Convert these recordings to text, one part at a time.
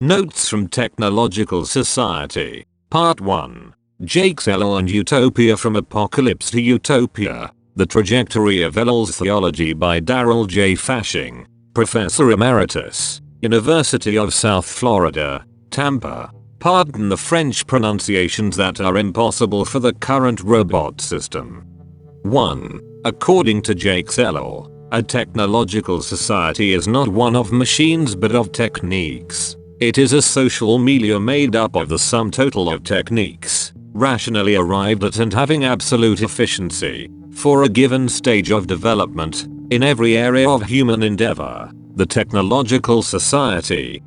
Notes from Technological Society. Part 1. Jacques Ellul and Utopia from Apocalypse to Utopia. The Trajectory of Ellul's Theology by Darrell J. Fashing, Professor Emeritus, University of South Florida, Tampa. Pardon the French pronunciations that are impossible for the current robot system. 1. According to Jacques Ellul, a technological society is not one of machines but of techniques. It is a social milieu made up of the sum total of techniques, rationally arrived at and having absolute efficiency, for a given stage of development, in every area of human endeavor. The technological society.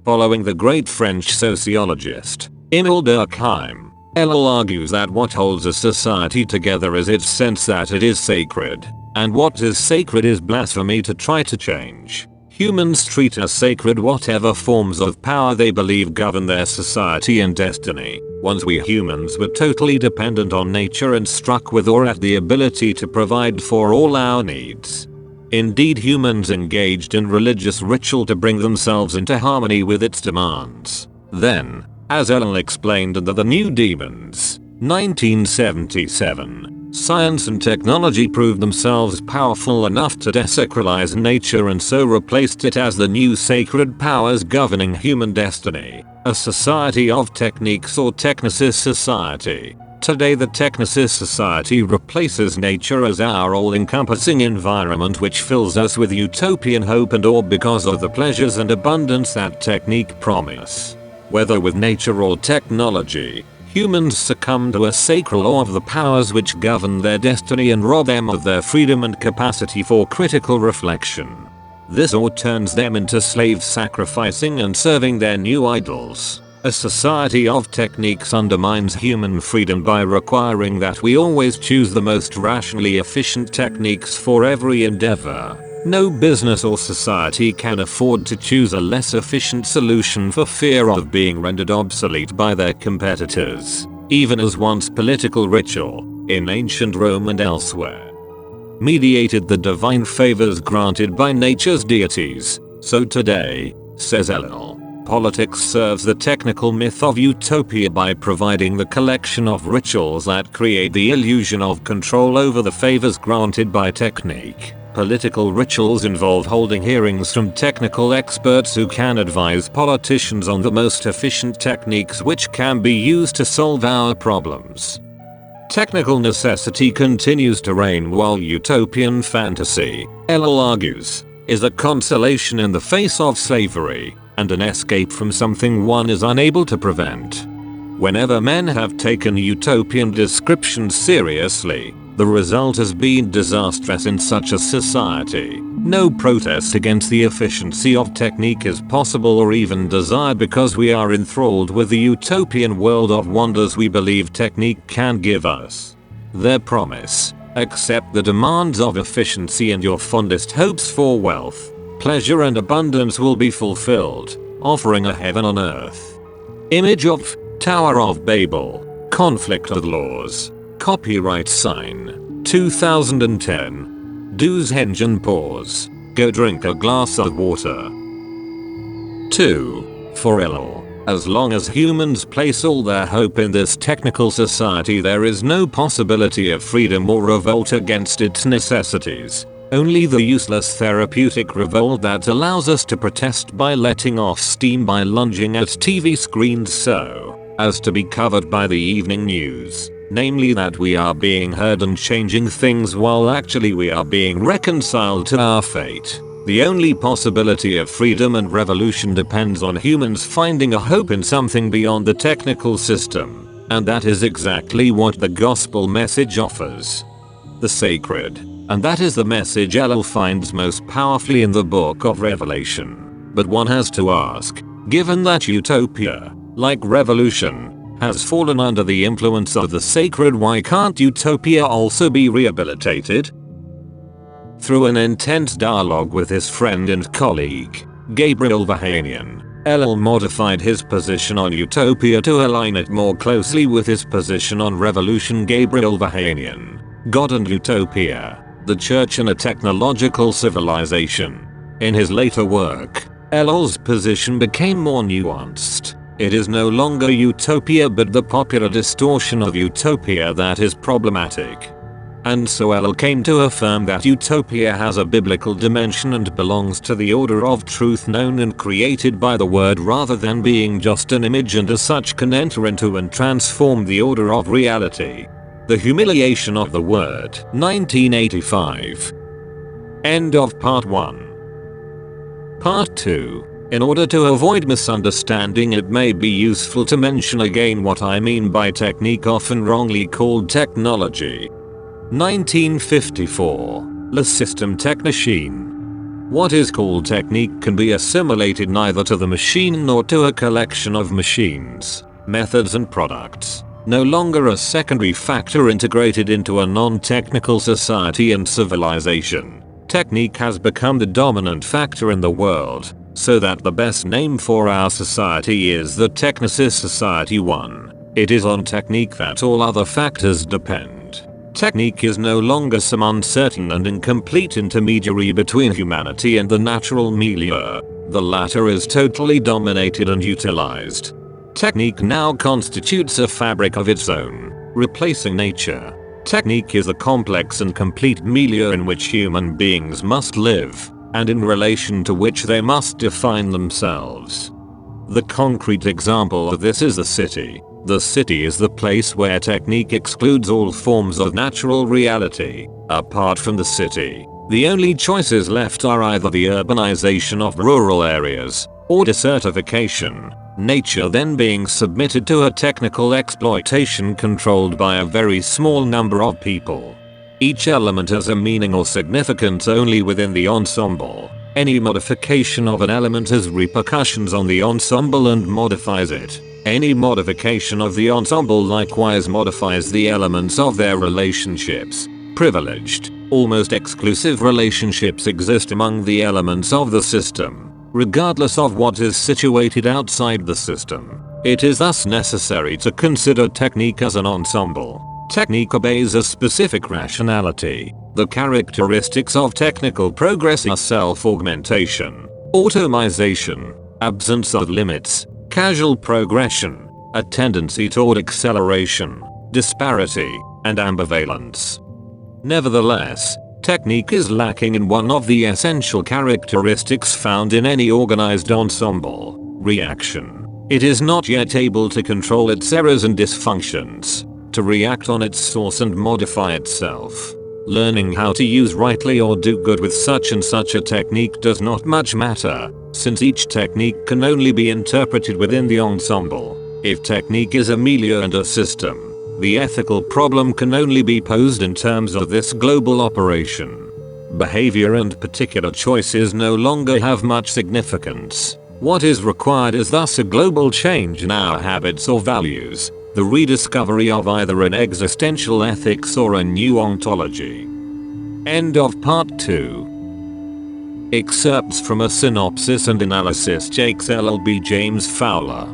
Following the great French sociologist, Émile Durkheim, Ellul argues that what holds a society together is its sense that it is sacred, and what is sacred is blasphemy to try to change. Humans treat as sacred whatever forms of power they believe govern their society and destiny. Once we humans were totally dependent on nature and struck with awe at the ability to provide for all our needs. Indeed, humans engaged in religious ritual to bring themselves into harmony with its demands. Then, as Ellul explained in The New Demons, 1977, science and technology proved themselves powerful enough to desacralize nature and so replaced it as the new sacred powers governing human destiny, a society of techniques or technicist society. Today the technicist society replaces nature as our all-encompassing environment which fills us with utopian hope and awe because of the pleasures and abundance that technique promise. Whether with nature or technology, humans succumb to a sacred awe of the powers which govern their destiny and rob them of their freedom and capacity for critical reflection. This awe turns them into slaves sacrificing and serving their new idols. A society of techniques undermines human freedom by requiring that we always choose the most rationally efficient techniques for every endeavor. No business or society can afford to choose a less efficient solution for fear of being rendered obsolete by their competitors, even as once political ritual, in ancient Rome and elsewhere, mediated the divine favors granted by nature's deities. So today, says Ellul, politics serves the technical myth of utopia by providing the collection of rituals that create the illusion of control over the favors granted by technique. Political rituals involve holding hearings from technical experts who can advise politicians on the most efficient techniques which can be used to solve our problems. Technical necessity continues to reign while utopian fantasy, Ellul argues, is a consolation in the face of slavery, and an escape from something one is unable to prevent. Whenever men have taken utopian descriptions seriously, the result has been disastrous in such a society. No protest against the efficiency of technique is possible or even desired because we are enthralled with the utopian world of wonders we believe technique can give us. Their promise: accept the demands of efficiency and your fondest hopes for wealth, pleasure and abundance will be fulfilled, offering a heaven on earth. Image of Tower of Babel, Conflict of Laws. Copyright sign, 2010. Do's engine pause. Go drink a glass of water. 2. For Ellul, as long as humans place all their hope in this technical society, there is no possibility of freedom or revolt against its necessities. Only the useless therapeutic revolt that allows us to protest by letting off steam by lunging at TV screens so as to be covered by the evening news. Namely that we are being heard and changing things while actually we are being reconciled to our fate. The only possibility of freedom and revolution depends on humans finding a hope in something beyond the technical system, and that is exactly what the gospel message offers. The sacred, and that is the message Ellul finds most powerfully in the book of Revelation. But one has to ask, given that utopia, like revolution, has fallen under the influence of the sacred, why can't utopia also be rehabilitated? Through an intense dialogue with his friend and colleague, Gabriel Vahanian, Ellul modified his position on utopia to align it more closely with his position on revolution. Gabriel Vahanian, God and Utopia, the Church and a Technological Civilization. In his later work, Ellul's position became more nuanced. It is no longer utopia but the popular distortion of utopia that is problematic. And so Ellul came to affirm that utopia has a biblical dimension and belongs to the order of truth known and created by the word rather than being just an image, and as such can enter into and transform the order of reality. The humiliation of the word. 1985. End of part 1. Part 2. In order to avoid misunderstanding, it may be useful to mention again what I mean by technique, often wrongly called technology. 1954. Le système technicien. What is called technique can be assimilated neither to the machine nor to a collection of machines, methods and products. No longer a secondary factor integrated into a non-technical society and civilization. Technique has become the dominant factor in the world, so that the best name for our society is the Technicist Society 1. It is on technique that all other factors depend. Technique is no longer some uncertain and incomplete intermediary between humanity and the natural milieu. The latter is totally dominated and utilized. Technique now constitutes a fabric of its own, replacing nature. Technique is a complex and complete milieu in which human beings must live, and in relation to which they must define themselves. The concrete example of this is the city. The city is the place where technique excludes all forms of natural reality. Apart from the city, the only choices left are either the urbanization of rural areas, or desertification, nature then being submitted to a technical exploitation controlled by a very small number of people. Each element has a meaning or significance only within the ensemble. Any modification of an element has repercussions on the ensemble and modifies it. Any modification of the ensemble likewise modifies the elements of their relationships. Privileged, almost exclusive relationships exist among the elements of the system, regardless of what is situated outside the system. It is thus necessary to consider technique as an ensemble. Technique obeys a specific rationality. The characteristics of technical progress are self-augmentation, automation, absence of limits, casual progression, a tendency toward acceleration, disparity, and ambivalence. Nevertheless, technique is lacking in one of the essential characteristics found in any organized ensemble: reaction. It is not yet able to control its errors and dysfunctions, to react on its source and modify itself. Learning how to use rightly or do good with such and such a technique does not much matter, since each technique can only be interpreted within the ensemble. If technique is a milieu and a system, the ethical problem can only be posed in terms of this global operation. Behavior and particular choices no longer have much significance. What is required is thus a global change in our habits or values, the rediscovery of either an existential ethics or a new ontology. End of part 2. Excerpts from a synopsis and analysis. Jacques Ellul, James Fowler.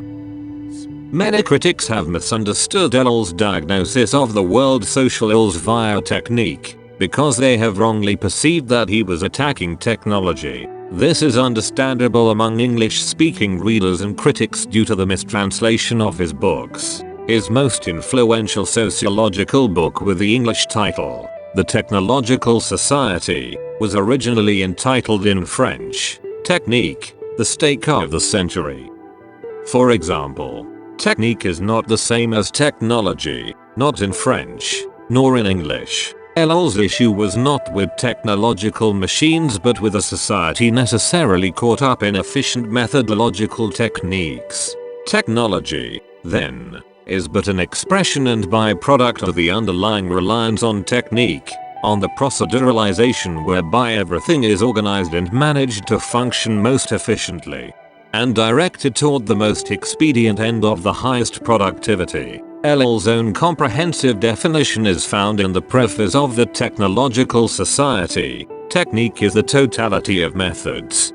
Many critics have misunderstood Ellul's diagnosis of the world's social ills via technique, because they have wrongly perceived that he was attacking technology. This is understandable among English-speaking readers and critics due to the mistranslation of his books. His most influential sociological book, with the English title, The Technological Society, was originally entitled in French, Technique, the Stake of the Century. For example, technique is not the same as technology, not in French, nor in English. Ellul's issue was not with technological machines but with a society necessarily caught up in efficient methodological techniques. Technology, then, is but an expression and byproduct of the underlying reliance on technique, on the proceduralization whereby everything is organized and managed to function most efficiently, and directed toward the most expedient end of the highest productivity. Ellul's own comprehensive definition is found in the preface of The Technological Society. Technique is the totality of methods,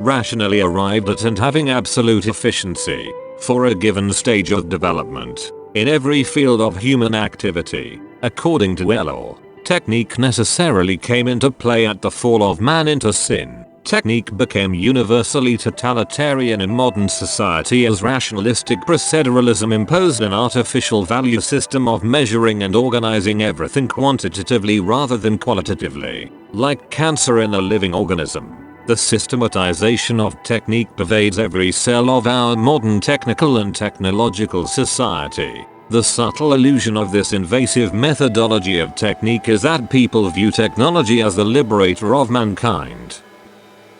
rationally arrived at and having absolute efficiency, for a given stage of development, in every field of human activity. According to Ellul, technique necessarily came into play at the fall of man into sin. Technique became universally totalitarian in modern society as rationalistic proceduralism imposed an artificial value system of measuring and organizing everything quantitatively rather than qualitatively. Like cancer in a living organism, the systematization of technique pervades every cell of our modern technical and technological society. The subtle illusion of this invasive methodology of technique is that people view technology as the liberator of mankind,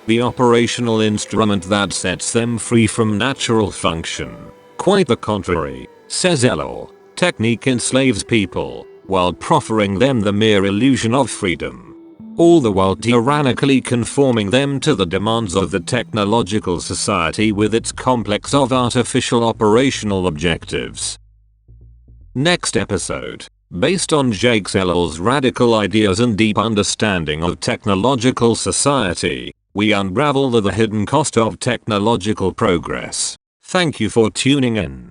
the operational instrument that sets them free from natural function. Quite the contrary, says Ellul. Technique enslaves people, while proffering them the mere illusion of freedom, all the while tyrannically conforming them to the demands of the technological society with its complex of artificial operational objectives. Next episode. Based on Jacques Ellul's radical ideas and deep understanding of technological society, we unravel the hidden cost of technological progress. Thank you for tuning in.